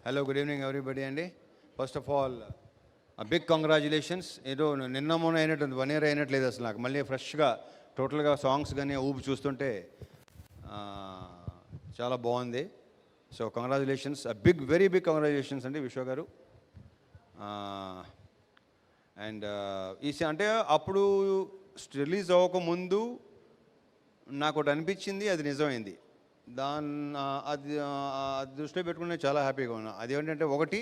Hello, good evening everybody అండి. First of all big congratulations. ఏదో నిన్న మొన్న అయినట్టుంది, 1 year అయినట్లేదు అసలు నాకు. మళ్ళీ ఫ్రెష్గా టోటల్గా సాంగ్స్ కానీ ఊపి చూస్తుంటే చాలా బాగుంది. So congratulations, big very big congratulations అండి విశ్వ గారు. అండ్ అంటే అప్పుడు రిలీజ్ అవ్వకముందు నాకు ఒకటి అనిపించింది, అది నిజమైంది. అది దృష్టిలో పెట్టుకుని నేను చాలా హ్యాపీగా ఉన్నా. అది ఏంటంటే, ఒకటి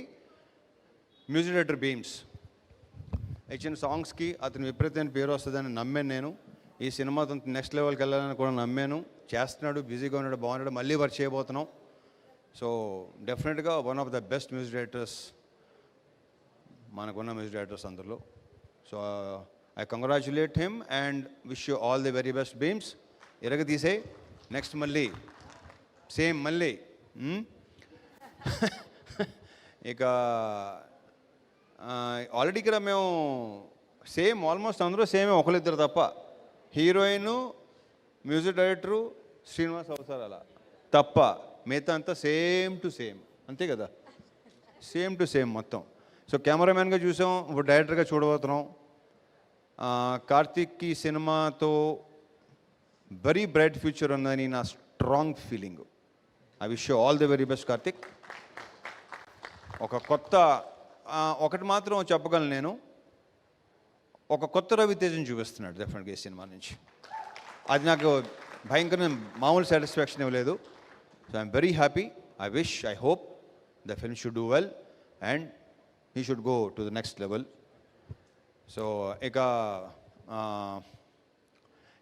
మ్యూజిక్ డైరెక్టర్ బీమ్స్ ఇచ్చిన సాంగ్స్కి అతను విపరీతమైన పేరు వస్తుందని నమ్మాను నేను. ఈ సినిమా నెక్స్ట్ లెవెల్కి వెళ్ళాలని కూడా నమ్మాను. చేస్తున్నాడు, బిజీగా ఉన్నాడు, బాగున్నాడు, మళ్ళీ వర్క్ చేయబోతున్నాం. So definitely one of the best music directors మనకున్న మ్యూజిక్ డైరెక్టర్స్ అందరిలో. So I congratulate him and wish you all the very best Bheems. తీసే నెక్స్ట్ మళ్ళీ సేమ్ మళ్ళీ ఇక ఆల్రెడీ ఇక్కడ మేము సేమ్ ఆల్మోస్ట్ అందరూ సేమే, ఒకరిద్దరు తప్ప. హీరోయిన్, మ్యూజిక్ డైరెక్టరు, శ్రీనివాస్ అవసరాల తప్ప మిగతా అంతా సేమ్ టు సేమ్, అంతే కదా, సేమ్ టు సేమ్ మొత్తం. సో కెమెరామ్యాన్గా చూసాం, ఇప్పుడు డైరెక్టర్గా చూడబోతున్నాం. కార్తీక్కి సినిమాతో వెరీ బ్రైట్ ఫ్యూచర్ ఉందని నా strong feeling. I wish you all the very best Karthik. ఒకటి మాత్రం చెప్పగలను నేను, ఒక కొత్త రవితేజను చూపిస్తున్నాడు డెఫినెట్గా ఈ సినిమా నుంచి. అది నాకు భయంకరమైన మామూలు సాటిస్ఫాక్షన్ ఇవ్వలేదు. So I'm very happy. I hope the film should do well and he should go to the next level. So ఇక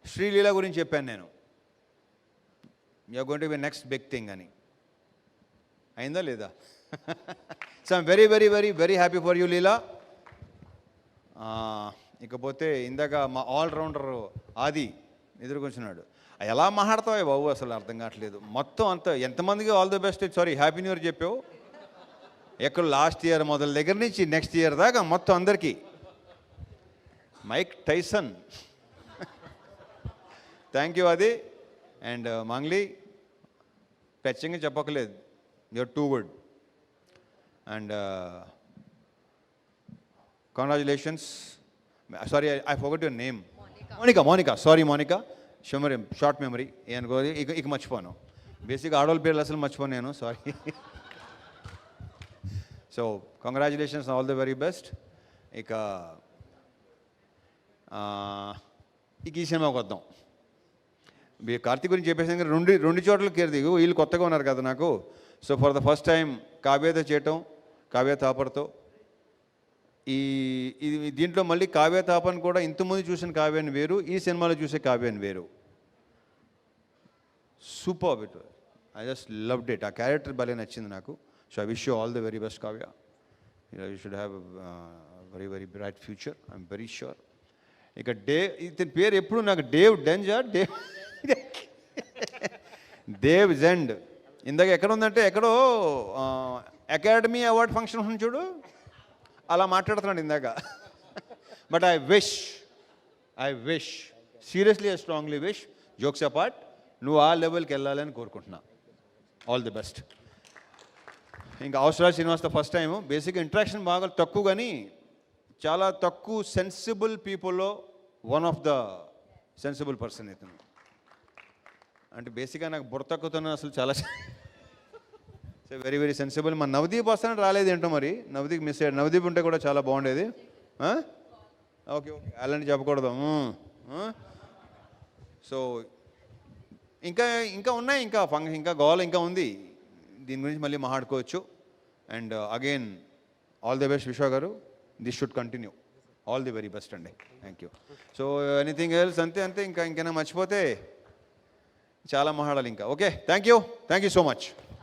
శ్రీలీల గురించి చెప్పాను నేను, you're going to be next big thing అని. అయిందా లేదా? So I'm very very very very happy for you Leela. ఇకపోతే ఇందాక మా ఆల్రౌండర్ ఆది ఎదురుకొచ్చినాడు. ఎలా మాట్లాడతావే బాబు, అసలు అర్థం కావట్లేదు. మొత్తం అంతా ఎంతమందికి all the best, sorry happy new year చెప్పావు. ఎక్కడ లాస్ట్ ఇయర్ మొదల దగ్గర నుంచి నెక్స్ట్ ఇయర్ దాకా మొత్తం అందరికీ. మైక్ టైసన్, థ్యాంక్ యూ అది. అండ్ మంగ్లీ, టచ్చింగ్ చెప్పక్కలేదు, you're too good. And congratulations. Sorry I forgot your name. Monica, sorry Monica, short memory ఏనుకో, ఇక మర్చిపోను. బేసిక్గా ఆడవాళ్ళ పేర్లు అసలు మర్చిపోను నేను, sorry. So congratulations, all the very best. ఇక ఈ సినిమాకి వద్దాం. కార్తీక్ గురించి చెప్పేసి రెండు చోట్ల కేర్ది, వీళ్ళు కొత్తగా ఉన్నారు కదా నాకు. So for the first time కావ్యతో చేయటం, కావ్య తాపర్తో. దీంట్లో మళ్ళీ కావ్య తాపన్ కూడా ఇంతకుముందు చూసిన కావ్యాన్ని వేరు, ఈ సినిమాలో చూసే కావ్యాన్ని వేరు. Super it, I just loved it. ఆ క్యారెక్టర్ భలే నచ్చింది నాకు. So I wish you all the very best Kavya. You should have very very bright future, I'm very sure. ఇక ఇతని పేరు ఎప్పుడు నాకు దేవ్ జెండ్. ఇందాక ఎక్కడ ఉందంటే, ఎక్కడో అకాడమీ అవార్డ్ ఫంక్షన్ ఉంది చూడు, అలా మాట్లాడుతున్నాడు ఇందాక. But I wish seriously, I strongly wish, jokes apart, నువ్వు ఆ లెవెల్కి వెళ్ళాలని కోరుకుంటున్నా. All the best. ఇంకా అవసరాలు శ్రీనివాస్తో ఫస్ట్ టైము. బేసిక్గా ఇంట్రాక్షన్ బాగా తక్కువ, కానీ చాలా తక్కువ సెన్సిబుల్ పీపుల్లో one of the sensible person ఇతను. అంటే బేసిక్గా నాకు బుర్ర తక్కువతో అసలు చాలా సో వెరీ వెరీ సెన్సిబుల్. మన నవదీప్ వస్తానంటే రాలేదు ఏంటో మరి, నవదీప్ మిస్ అయ్యాడు. నవదీప్ ఉంటే కూడా చాలా బాగుండేది. ఓకే అలాంటి చెప్పకూడదు. సో ఇంకా ఉన్నాయి, ఇంకా గోల్ ఇంకా ఉంది. దీని గురించి మళ్ళీ మాట్లాడుకోవచ్చు. And again all the best Vishwa garu. This should continue. All the very best అండి. Thank you. So anything else? అంతే. ఇంకైనా మర్చిపోతే చాలా మాట్లాడాలి ఇంకా. Okay, thank you so much.